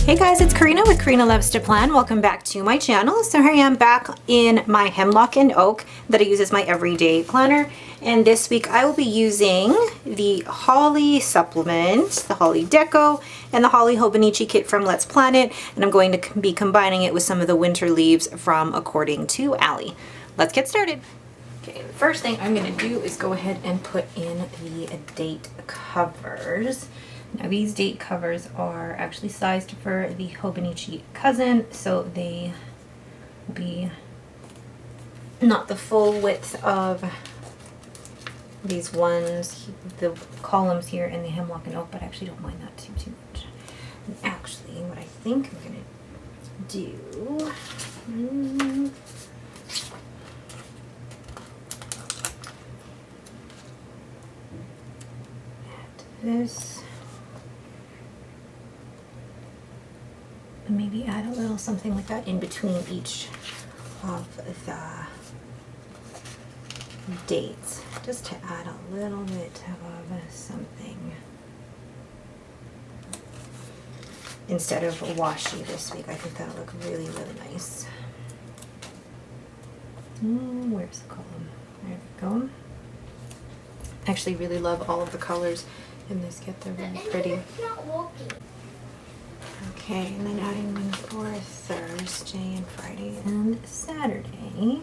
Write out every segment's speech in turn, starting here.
Hey guys, it's Karina with Karina Loves to Plan. Welcome back to my channel. So here I am back in my Hemlock and Oak that I use as my everyday planner. And this week I will be using the Holly supplement, the Holly Deco, and the Holly Hobonichi kit from Let's Plan It. And I'm going to be combining it with some of the winter leaves from According to Allie. Let's get started. Okay, the first thing I'm going to do is go ahead and put in the date covers. Now these date covers are actually sized for the Hobonichi cousin, so they will be not the full width of these ones, the columns here in the Hemlock and Oak, but I actually don't mind that too much. And actually, what I think I'm going to do, add this. Maybe add a little something like that in between each of the dates, just to add a little bit of something instead of washi this week. I think that'll look really nice. Where's the column? There we go. I actually really love all of the colors in this kit. They're really pretty. Okay, and then adding one for Thursday and Friday and Saturday.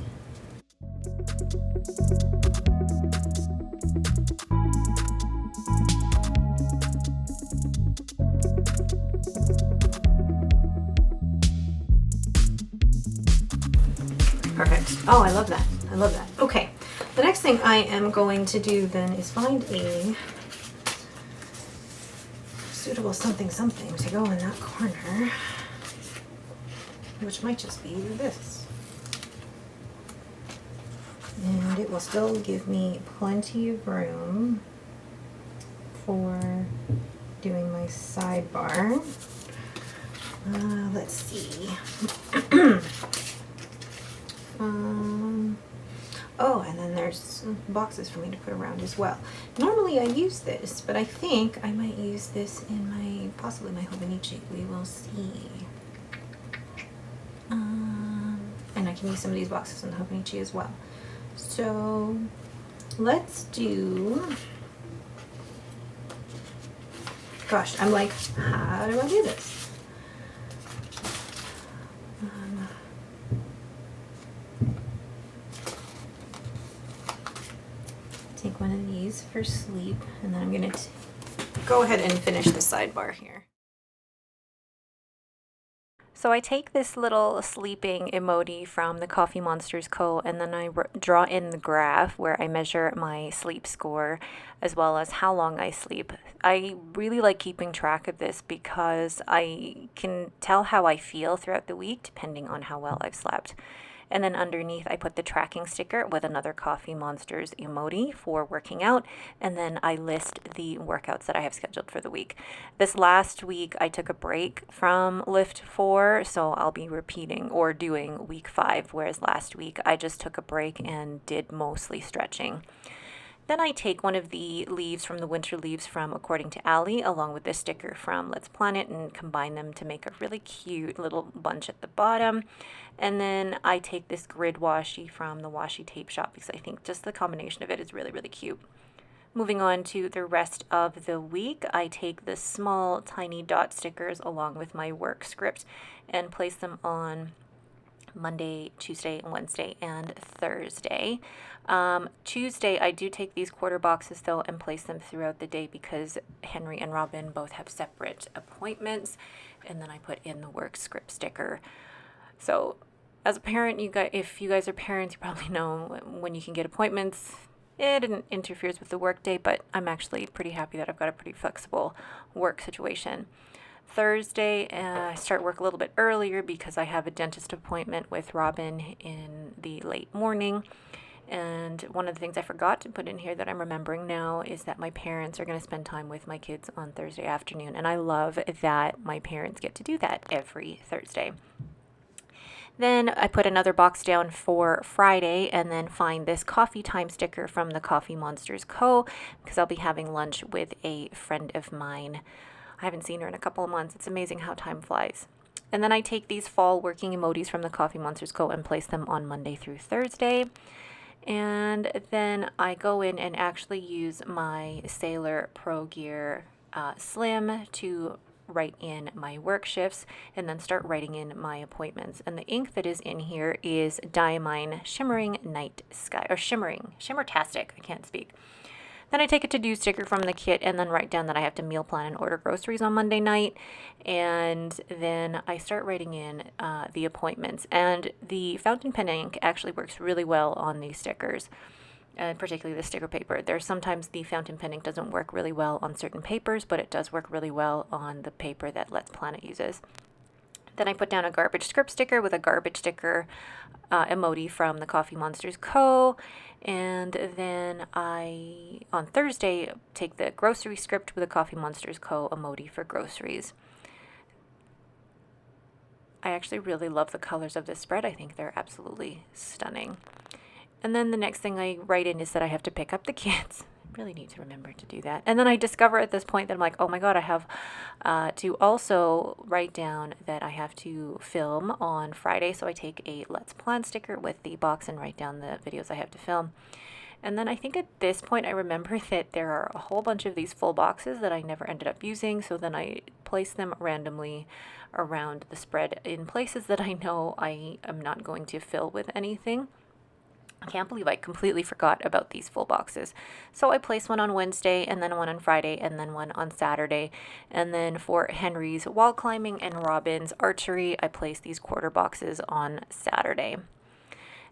Perfect. Oh, I love that. I love that. Okay, the next thing I am going to do then is find a suitable something to go in that corner, which might just be this, and it will still give me plenty of room for doing my sidebar. Let's see. Oh, and then there's boxes for me to put around as well. Normally I use this, but I think I might use this in possibly my Hobonichi. We will see. And I can use some of these boxes in the Hobonichi as well. So let's do, gosh, I'm like, how do I do this? Take one of these for sleep, and then I'm going to go ahead and finish the sidebar here. So I take this little sleeping emoji from the Coffee Monsters Co. and then I draw in the graph where I measure my sleep score as well as how long I sleep. I really like keeping track of this because I can tell how I feel throughout the week depending on how well I've slept. And then underneath I put the tracking sticker with another Coffee Monsters emoji for working out, and then I list the workouts that I have scheduled for the week. This last week I took a break from Lift 4, so I'll be repeating or doing week 5, whereas last week I just took a break and did mostly stretching. Then I take one of the leaves from the winter leaves from According to Allie along with this sticker from Let's Plan It and combine them to make a really cute little bunch at the bottom. And then I take this grid washi from the washi tape shop because I think just the combination of it is really cute. Moving on to the rest of the week, I take the small tiny dot stickers along with my work script and place them on Monday, Tuesday, Wednesday, and Thursday. Tuesday, I do take these quarter boxes though and place them throughout the day because Henry and Robin both have separate appointments, and then I put in the work script sticker. So as a parent, if you guys are parents, you probably know when you can get appointments. It interferes with the work day, but I'm actually pretty happy that I've got a pretty flexible work situation. Thursday, I start work a little bit earlier because I have a dentist appointment with Robin in the late morning. And one of the things I forgot to put in here that I'm remembering now is that my parents are going to spend time with my kids on Thursday afternoon. And I love that my parents get to do that every Thursday. Then I put another box down for Friday and then find this coffee time sticker from the Coffee Monsters Co. because I'll be having lunch with a friend of mine. I haven't seen her in a couple of months. It's amazing how time flies. And then I take these fall working emojis from the Coffee Monsters Co. and place them on Monday through Thursday. And then I go in and actually use my Sailor Pro Gear Slim to write in my work shifts and then start writing in my appointments. And the ink that is in here is Diamine Shimmering Night Sky, or Shimmertastic, I can't speak. Then I take a to-do sticker from the kit and then write down that I have to meal plan and order groceries on Monday night. And then I start writing in the appointments. And the fountain pen ink actually works really well on these stickers, particularly the sticker paper. There's sometimes the fountain pen ink doesn't work really well on certain papers, but it does work really well on the paper that Let's Planet uses. Then I put down a garbage script sticker with a garbage sticker emoji from the Coffee Monsters Co. And then I, on Thursday, take the grocery script with a Coffee Monsters Co. emoji for groceries. I actually really love the colors of this spread. I think they're absolutely stunning. And then the next thing I write in is that I have to pick up the kids. Really need to remember to do that. And then I discover at this point that I'm like, oh my God, I have to also write down that I have to film on Friday. So I take a Let's Plan sticker with the box and write down the videos I have to film. And then I think at this point I remember that there are a whole bunch of these full boxes that I never ended up using. So then I place them randomly around the spread in places that I know I am not going to fill with anything. I can't believe I completely forgot about these full boxes. So I placed one on Wednesday and then one on Friday and then one on Saturday. And then for Henry's wall climbing and Robin's archery, I placed these quarter boxes on Saturday.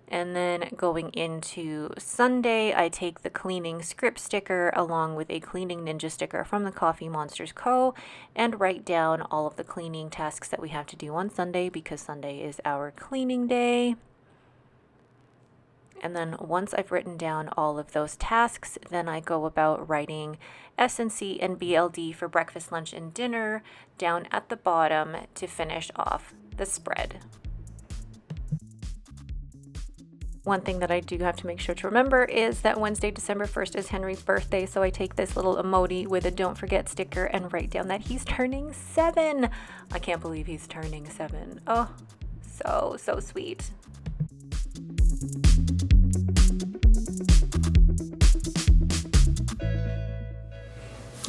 And then going into Sunday, I take the cleaning script sticker along with a cleaning ninja sticker from the Coffee Monsters Co. and write down all of the cleaning tasks that we have to do on Sunday because Sunday is our cleaning day. And then once I've written down all of those tasks, then I go about writing S&C and BLD for breakfast, lunch, and dinner down at the bottom to finish off the spread. One thing that I do have to make sure to remember is that Wednesday, December 1st is Henry's birthday, so I take this little emoji with a don't forget sticker and write down that he's turning 7. I can't believe he's turning 7. Oh, so sweet.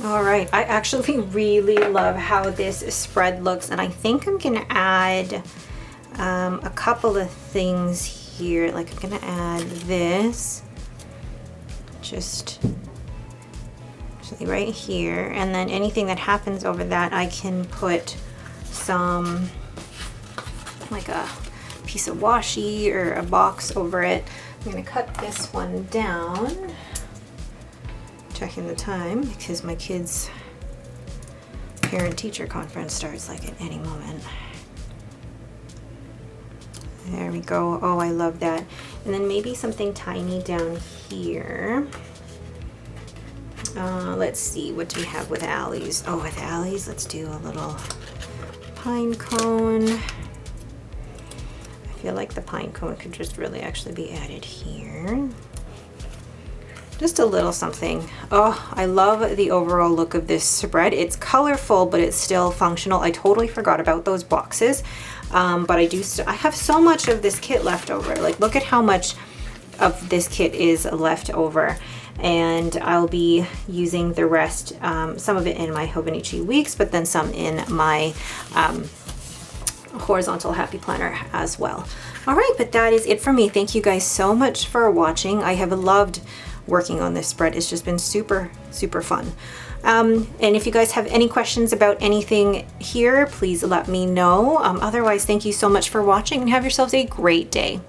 All right, I actually really love how this spread looks, and I think I'm gonna add a couple of things here. Like I'm gonna add this just actually right here, and then anything that happens over that I can put some, like a piece of washi or a box over it. I'm gonna cut this one down, checking the time because my kids' parent-teacher conference starts like at any moment. There we go. Oh, I love that. And then maybe something tiny down here. Let's see, what do we have with Allie's? Oh, with Allie's, let's do a little pine cone. I feel like the pine cone could just really actually be added here. Just a little something. Oh, I love the overall look of this spread. It's colorful, but it's still functional. I totally forgot about those boxes. But I have so much of this kit left over. Like, look at how much of this kit is left over. And I'll be using the rest, some of it in my Hobonichi weeks, but then some in my horizontal happy planner as well. All right, but that is it for me. Thank you guys so much for watching. I have loved working on this spread. It's just been super fun. And if you guys have any questions about anything here, please let me know. Otherwise, thank you so much for watching and have yourselves a great day.